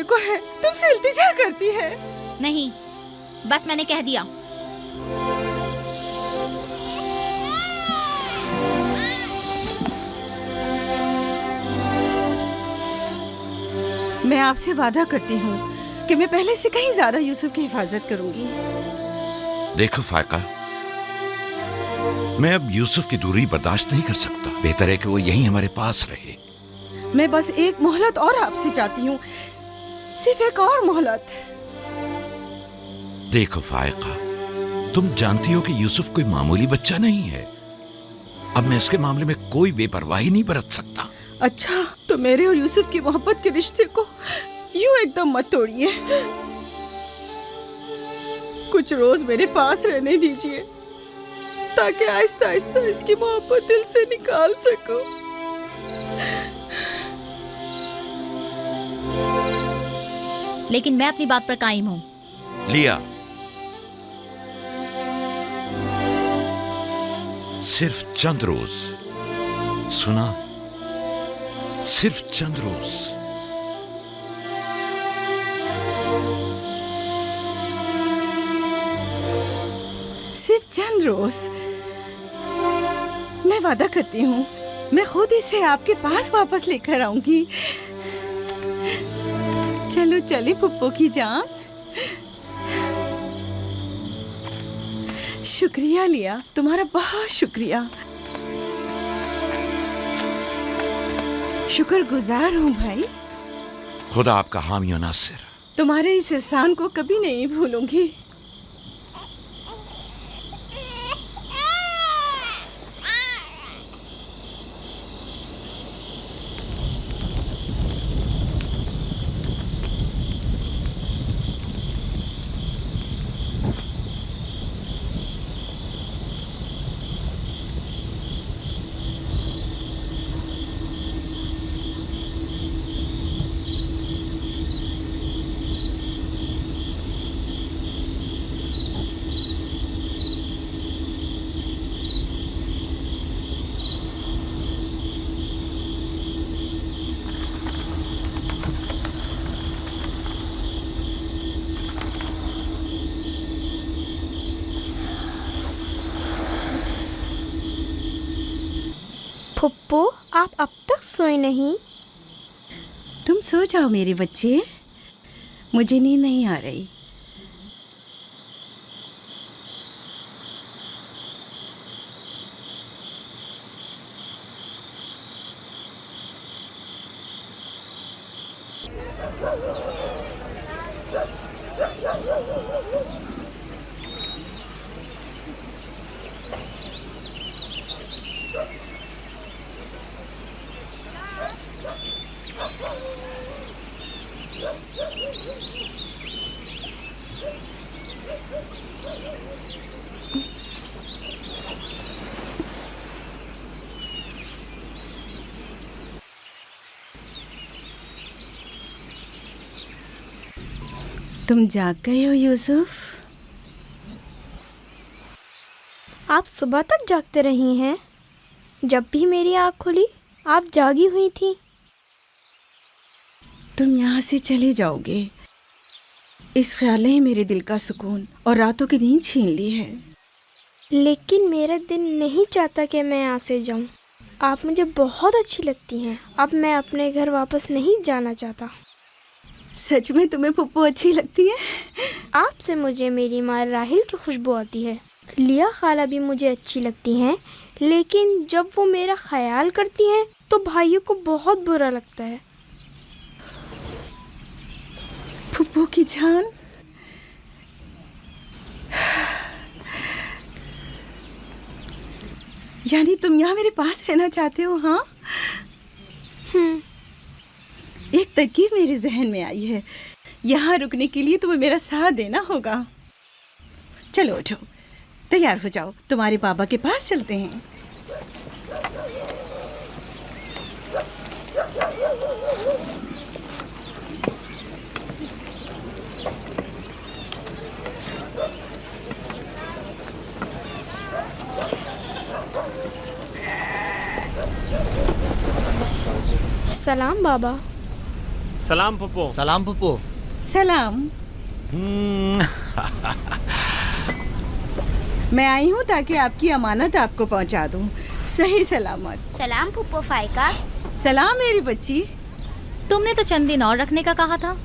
करने को है? तुमसे इल्तिजा करती है। नहीं, बस मैंने कह दिया। मैं आपसे वादा करती हूँ कि मैं पहले से कहीं ज्यादा यूसुफ की हिफाजत करूंगी। देखो फायका, मैं अब यूसुफ की दूरी बर्दाश्त नहीं कर सकता। बेहतर है कि वो यहीं हमारे पास रहे। मैं बस एक मोहलत और आपसे चाहती हूँ, सिर्फ एक और मोहलत। देखो फायका, तुम जानती हो कि यूसुफ कोई मामूली बच्चा नहीं है। अब मैं इसके मामले में कोई बेपरवाही नहीं बरत सकता। अच्छा, तो मेरे और यूसुफ की मोहब्बत के रिश्ते को यूं एकदम मत तोड़िए। कुछ रोज मेरे पास रहने दीजिए ताकि आहिस्ता आहिस्ता इसकी मोहब्बत दिल से निकाल सकूं। लेकिन मैं अपनी बात पर कायम हूँ। लिया, सिर्फ चंद रोज, सुना, सिर्फ चंद रोज। सिर्फ चंद रोज। मैं वादा करती हूँ, मैं खुद इसे आपके पास वापस लेकर आऊंगी। चलो चले पुप्पो की जान। शुक्रिया लिया, तुम्हारा बहुत शुक्रिया। शुक्रगुजार हूँ भाई। खुदा आपका हामी और नासिर। तुम्हारे इस एहसान को कभी नहीं भूलूंगी। फुप्पो, आप अब तक सोए नहीं? तुम सो जाओ मेरे बच्चे, मुझे नींद नहीं आ रही। तुम जाग गए हो यूसुफ? आप सुबह तक जागते रही हैं? जब भी मेरी आँख खुली आप जागी हुई थी। तुम यहाँ से चले जाओगे, इस ख्याल ने मेरे दिल का सुकून और रातों की नींद छीन ली है। लेकिन मेरा दिल नहीं चाहता कि मैं यहाँ से जाऊँ। आप मुझे बहुत अच्छी लगती हैं। अब मैं अपने घर वापस नहीं जाना चाहता। सच में तुम्हें पुप्पो अच्छी लगती है? आपसे मुझे मेरी माँ राहिल की खुशबू आती है। लिया खाला भी मुझे अच्छी लगती हैं, लेकिन जब वो मेरा ख्याल करती हैं तो भाइयों को बहुत बुरा लगता है। पुप्पो की जान, यानी तुम यहाँ मेरे पास रहना चाहते हो? हाँ, एक तरकीब मेरे जहन में आई है। यहाँ रुकने के लिए तुम्हें मेरा साथ देना होगा। चलो उठो, तैयार हो जाओ, तुम्हारे पापा के पास चलते हैं। सलाम बाबा। सलाम पप्पो। सलाम पप्पू। सलाम। मैं आई हूँ ताकि आपकी अमानत आपको पहुँचा दूँ सही सलामत। सलाम पुप्पो फाइका। सलाम मेरी बच्ची। तुमने तो चंद दिन और रखने का कहा था।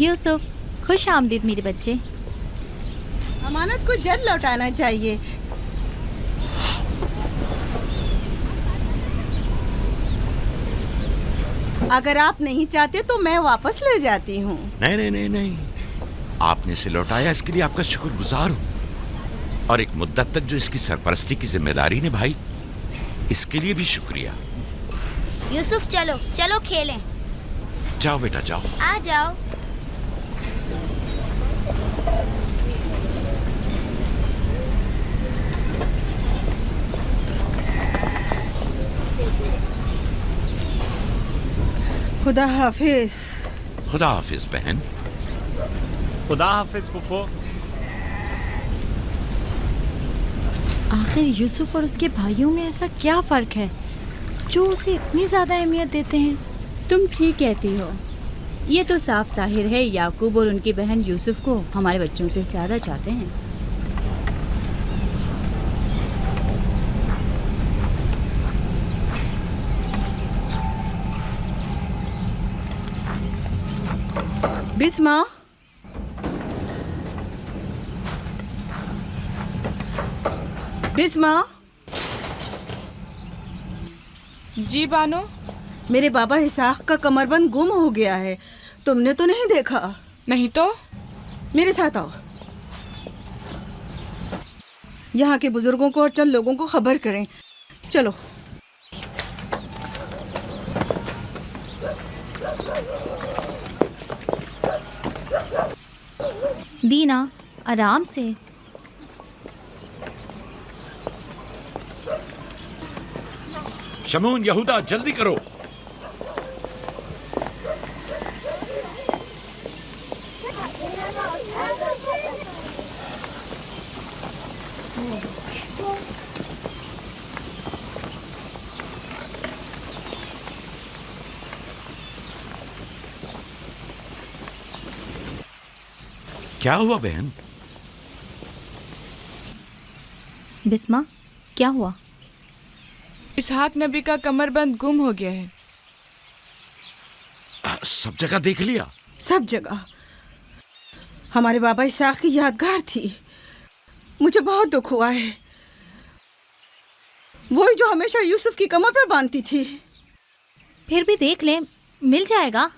यूसुफ, खुश आमदीद मेरे बच्चे। अमानत को जल्द लौटाना चाहिए। अगर आप नहीं चाहते तो मैं वापस ले जाती हूँ। नहीं नहीं नहीं नहीं, आपने इसे लौटाया इसके लिए आपका शुक्रगुजार हूँ, और एक मुद्दत तक जो इसकी सरपरस्ती की जिम्मेदारी निभाई इसके लिए भी शुक्रिया। यूसुफ चलो चलो खेलें। जाओ बेटा जाओ। आ जाओ। खुदा हाफिज। खुदा हाफिज बहन। खुदा हाफिज पप्पो। आखिर यूसुफ और उसके भाइयों में ऐसा क्या फ़र्क है जो उसे इतनी ज़्यादा अहमियत देते हैं? तुम ठीक कहती हो। ये तो साफ जाहिर है याकूब और उनकी बहन यूसुफ को हमारे बच्चों से ज़्यादा चाहते हैं। बिस्मा, बिस्मा। जी बानो। मेरे बाबा इसाक का कमरबंद गुम हो गया है। तुमने तो नहीं देखा? नहीं तो। मेरे साथ आओ। यहाँ के बुजुर्गों को और चंद लोगों को खबर करें। चलो। दीना, आराम से। शमून, यहूदा, जल्दी करो। क्या हुआ बहन? बिस्मा, क्या हुआ? इसहाक नबी का कमरबंद गुम हो गया है। सब जगह देख लिया? सब जगह। हमारे बाबा इसाक की यादगार थी। मुझे बहुत दुख हुआ है। वही जो हमेशा यूसुफ की कमर पर बांधती थी। फिर भी देख ले, मिल जाएगा।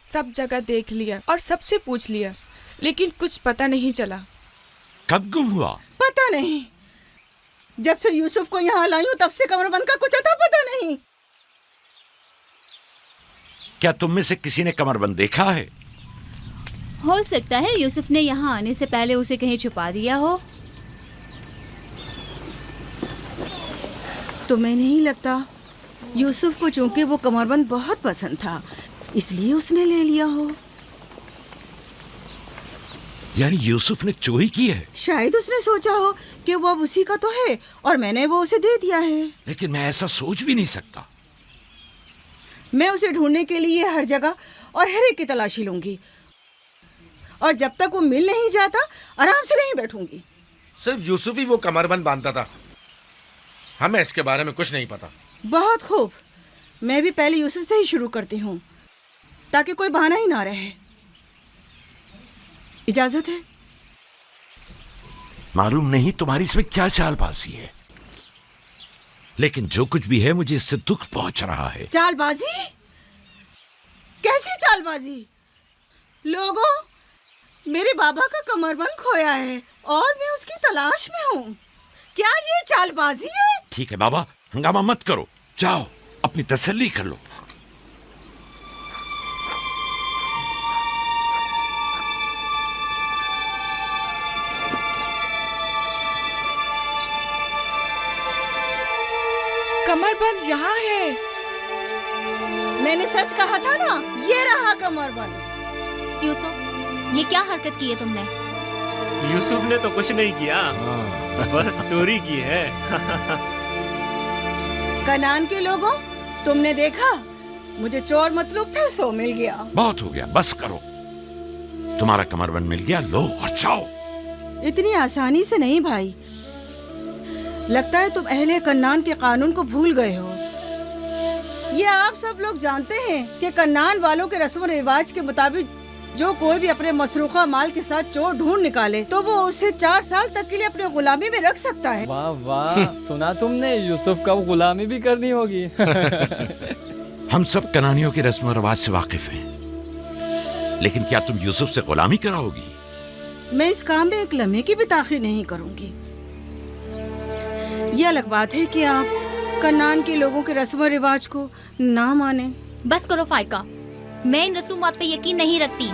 सब जगह देख लिया और सबसे पूछ लिया, लेकिन कुछ पता नहीं चला। कब गुम हुआ? पता नहीं। जब से यूसुफ को यहाँ लाई हूँ तब से कमरबंद का कुछ अता पता नहीं। क्या तुम में से किसी ने कमरबंद देखा है? हो सकता है यूसुफ ने यहाँ आने से पहले उसे कहीं छुपा दिया हो। तुम्हें नहीं लगता यूसुफ को चूंकि वो कमरबंद बहुत पसंद था इसलिए उसने ले लिया हो? यानी यूसुफ ने चोरी की है? शायद उसने सोचा हो कि वो अब उसी का तो है और मैंने वो उसे दे दिया है। लेकिन मैं ऐसा सोच भी नहीं सकता। मैं उसे ढूंढने के लिए हर जगह और हर एक की तलाशी लूंगी, और जब तक वो मिल नहीं जाता आराम से नहीं बैठूंगी। सिर्फ यूसुफ ही वो कमरबंद बांधता था, हमें इसके बारे में कुछ नहीं पता। बहुत खूब। मैं भी पहले यूसुफ से ही शुरू करती हूँ ताकि कोई बहाना ही ना रहे। इजाजत है? मालूम नहीं तुम्हारी इसमें क्या चालबाजी है, लेकिन जो कुछ भी है मुझे इससे दुख पहुंच रहा है। चालबाजी? कैसी चालबाजी? लोगों, मेरे बाबा का कमरबंद खोया है और मैं उसकी तलाश में हूँ। क्या ये चालबाजी है? ठीक है बाबा, हंगामा मत करो, जाओ अपनी तसल्ली कर लो। कमरबंद यहाँ है। मैंने सच कहा था ना, ये रहा कमरबंद। यूसुफ, ये क्या हरकत की है तुमने? यूसुफ ने तो कुछ नहीं किया, बस चोरी की है। कनान के लोगों, तुमने देखा मुझे चोर मतलूब था, सो मिल गया। बहुत हो गया, बस करो। तुम्हारा कमरबंद मिल गया, लो और जाओ। इतनी आसानी से नहीं भाई, लगता है तुम अहले कन्नान के कानून को भूल गए हो। ये आप सब लोग जानते हैं कि कन्नान वालों के रस्म रिवाज के मुताबिक जो कोई भी अपने मसरूखा माल के साथ चोर ढूंढ निकाले तो वो उसे 4 साल तक के लिए अपने गुलामी में रख सकता है। वाह वाह, सुना तुमने, यूसुफ का गुलामी भी करनी होगी। हम सब कनानियों के रस्म रिवाज से वाकिफ हैं, लेकिन क्या तुम यूसुफ से गुलामी कराओगी? मैं इस काम में एक लम्हे की भी ताखीर नहीं करूंगी। ये अलग बात है कि आप कन्नान के लोगों के रस्म रिवाज को ना माने। बस करो फाइका, मैं इन रसूमात पे यकीन नहीं रखती।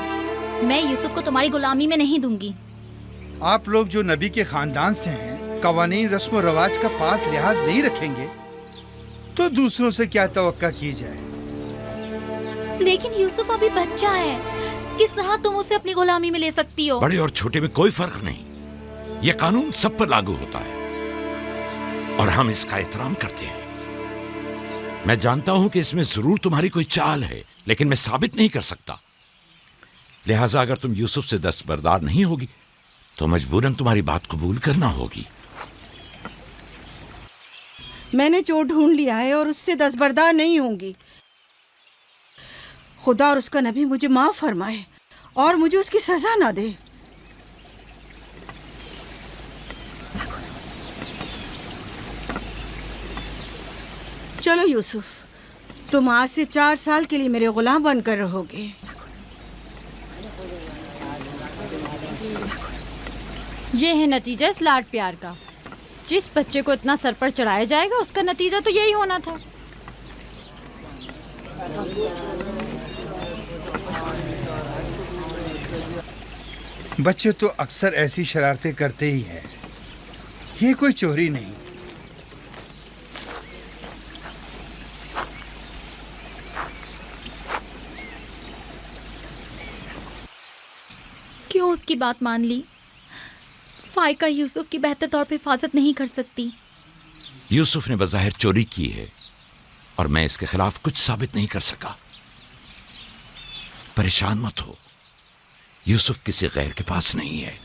मैं यूसुफ को तुम्हारी गुलामी में नहीं दूंगी। आप लोग जो नबी के खानदान से हैं, कवानीन रस्म रवाज का पास लिहाज नहीं रखेंगे तो दूसरों से क्या तवक्का की जाए। लेकिन यूसुफ अभी बच्चा है, किस तरह तुम उसे अपनी गुलामी में ले सकती हो? बड़े और छोटे में कोई फर्क नहीं, ये कानून सब पर लागू होता है और हम इसका एहतराम करते हैं। मैं जानता हूं कि इसमें जरूर तुम्हारी कोई चाल है, लेकिन मैं साबित नहीं कर सकता। लिहाजा अगर तुम यूसुफ से दस्तबरदार नहीं होगी तो मजबूरन तुम्हारी बात कबूल करना होगी। मैंने चोर ढूंढ लिया है और उससे दस्तबरदार नहीं होंगी। खुदा और उसका नबी मुझे माफ फरमाए और मुझे उसकी सजा ना दे। चलो यूसुफ, तुम आज से 4 साल के लिए मेरे गुलाम बनकर रहोगे। ये है नतीजा इस लाड प्यार का। जिस बच्चे को इतना सर पर चढ़ाया जाएगा उसका नतीजा तो यही होना था। बच्चे तो अक्सर ऐसी शरारतें करते ही हैं, ये कोई चोरी नहीं। क्यों उसकी बात मान ली? फाइका यूसुफ की बेहतर तौर पे हिफाजत नहीं कर सकती। यूसुफ ने बज़ाहिर चोरी की है और मैं इसके खिलाफ कुछ साबित नहीं कर सका। परेशान मत हो, यूसुफ किसी गैर के पास नहीं है।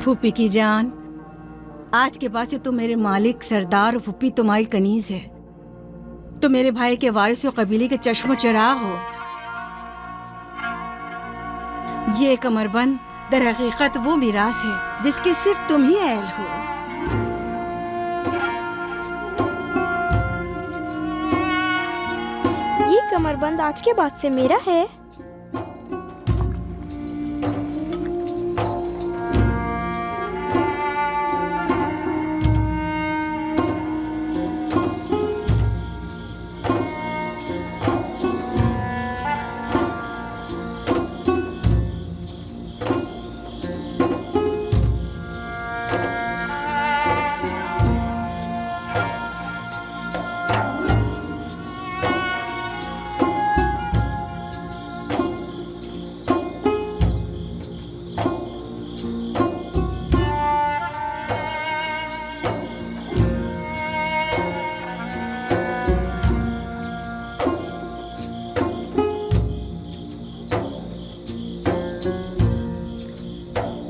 फूफी की जान, आज के बाद से तुम मेरे मालिक सरदार और फूफी तुम्हारी कनीज है। तुम मेरे भाई के वारिस और कबीले के चश्मो चराग हो। ये कमरबंद दर हकीकत वो मिरास है जिसकी सिर्फ तुम ही अहल हो। ये कमरबंद आज के बाद से मेरा है।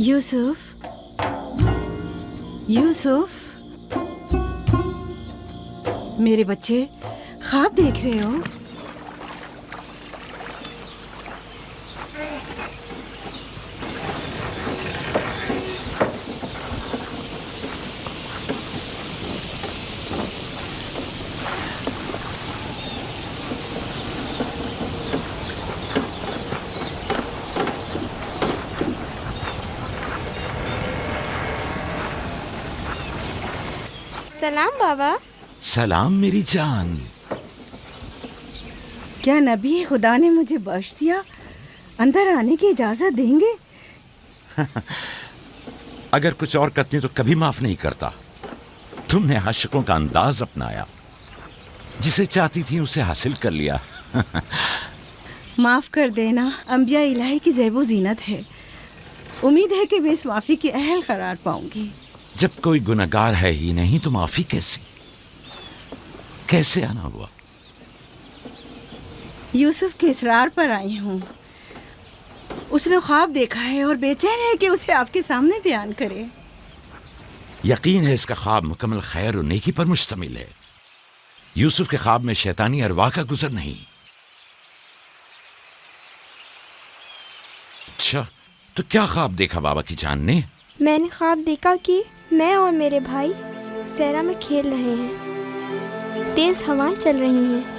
यूसुफ, यूसुफ, मेरे बच्चे ख्वाब देख रहे हो? सलाम बाबा। सलाम मेरी जान। क्या नबी खुदा ने मुझे बख्श दिया? अंदर आने की इजाजत देंगे? अगर कुछ और करती तो कभी माफ नहीं करता। तुमने आशिकों का अंदाज अपनाया, जिसे चाहती थी उसे हासिल कर लिया। माफ कर देना अंबिया इलाही की ज़ैबो जीनत है। उम्मीद है कि मैं इस माफी की अहल करार पाऊंगी। जब कोई गुनहगार है ही नहीं तो माफी कैसे आना हुआ? यूसुफ के इसरार पर आई हूँ। उसने ख्वाब देखा है और बेचैन है कि उसे आपके सामने बयान करे। यकीन है इसका ख्वाब मुकम्मल खैर और नेकी पर मुश्तमिल है। यूसुफ के ख्वाब में शैतानी अरवाह का गुजर नहीं। अच्छा, तो क्या ख्वाब देखा बाबा की जान ने? मैंने ख्वाब देखा कि मैं और मेरे भाई सहरा में खेल रहे हैं। तेज हवाएं चल रही हैं।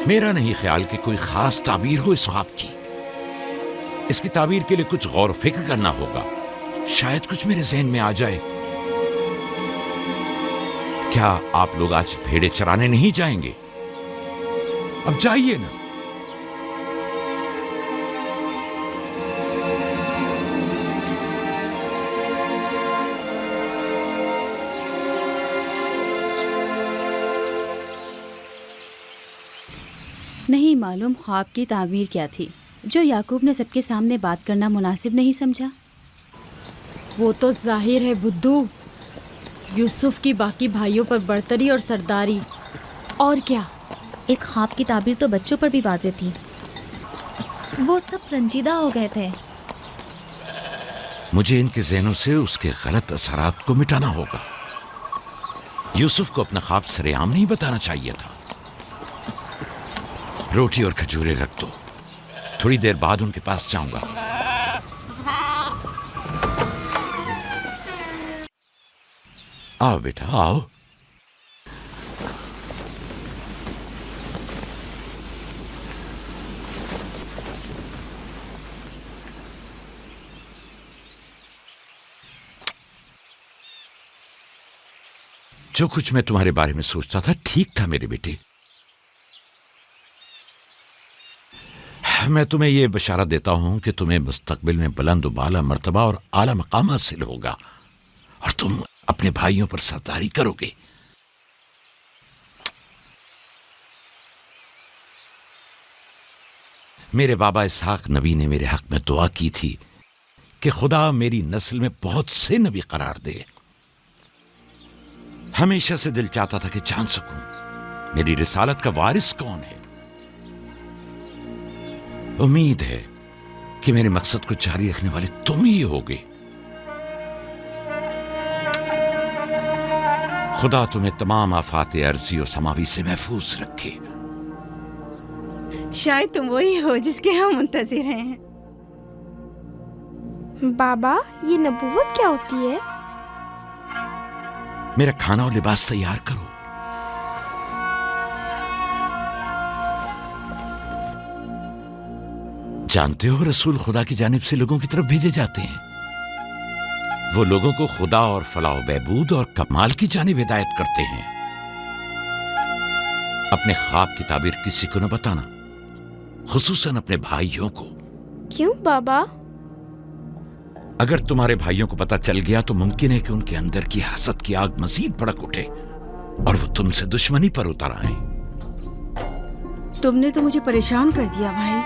मेरा नहीं ख्याल कि कोई खास ताबीर हो इस ख्वाब की। इसकी ताबीर के लिए कुछ गौर फिक्र करना होगा। शायद कुछ मेरे जहन में आ जाए। क्या आप लोग आज भेड़े चराने नहीं जाएंगे? अब जाइए ना। नहीं मालूम ख्वाब की ताबीर क्या थी जो याकूब ने सबके सामने बात करना मुनासिब नहीं समझा। वो तो जाहिर है बुद्धू, यूसुफ की बाकी भाइयों पर बर्तरी और सरदारी। और क्या? इस ख्वाब की ताबीर तो बच्चों पर भी वाज़ेह थी। वो सब रंजीदा हो गए थे। मुझे इनके ज़हनों से उसके गलत असरात को मिटाना होगा। यूसुफ को अपना ख्वाब सरेआम नहीं बताना चाहिए था। रोटी और खजूरें रख दो, थोड़ी देर बाद उनके पास जाऊंगा। आओ बेटा आओ। जो कुछ मैं तुम्हारे बारे में सोचता था ठीक था मेरे बेटे। मैं तुम्हें यह बशारत देता हूं कि तुम्हें मुस्तकबिल में बुलंद बाला मर्तबा और आला मकाम हासिल होगा और तुम अपने भाइयों पर सरदारी करोगे। मेरे बाबा इसहाक नबी ने मेरे हक में दुआ की थी कि खुदा मेरी नस्ल में बहुत से नबी करार दे। हमेशा से दिल चाहता था कि जान सकूं मेरी रिसालत का वारिस कौन है। उम्मीद है कि मेरे मकसद को जारी रखने वाले तुम ही होगे। खुदा तुम्हें तमाम आफात अर्जी और समावी से महफूज रखे। शायद तुम वही हो जिसके हम मुंतजिर हैं। बाबा, ये नबूवत क्या होती है? मेरा खाना और लिबास तैयार करो। जानते हो रसूल खुदा की जानिब से लोगों की तरफ भेजे जाते हैं। वो लोगों को खुदा और फलाह बहबूद और कमाल की जानिब हिदायत करते हैं। अपने ख्वाब की ताबीर किसी को न बताना, खुसूसन अपने भाइयों को। क्यों बाबा? अगर तुम्हारे भाइयों को पता चल गया तो मुमकिन है कि उनके अंदर की हसद की आग मजीद भड़क उठे और वो तुमसे दुश्मनी पर उतर आए। तुमने तो मुझे परेशान कर दिया भाई।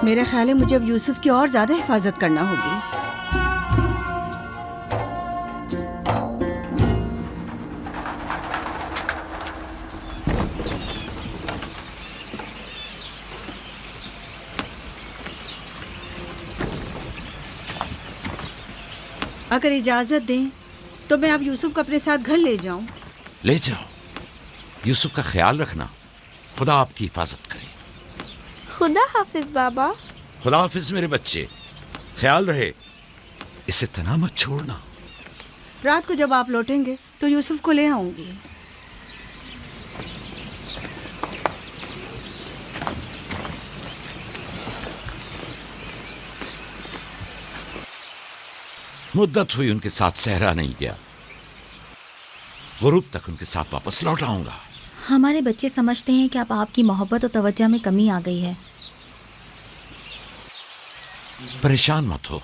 मेरा ख्याल है मुझे अब यूसुफ की और ज्यादा हिफाजत करना होगी। अगर इजाजत दें तो मैं अब यूसुफ को अपने साथ घर ले जाऊं। ले जाओ, यूसुफ का ख्याल रखना। खुदा आपकी हिफाजत करे। खुदा हाफिज बाबा। खुदा हाफिज मेरे बच्चे, ख्याल रहे, इसे तना मत छोड़ना। रात को जब आप लौटेंगे तो यूसुफ को ले आऊंगी। मुद्दत हुई उनके साथ सहरा नहीं गया, गुरूब तक उनके साथ वापस लौट आऊंगा। हमारे बच्चे समझते हैं कि अब आपकी मोहब्बत और तवज्जो में कमी आ गई है। परेशान मत हो,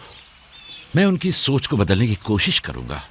मैं उनकी सोच को बदलने की कोशिश करूंगा।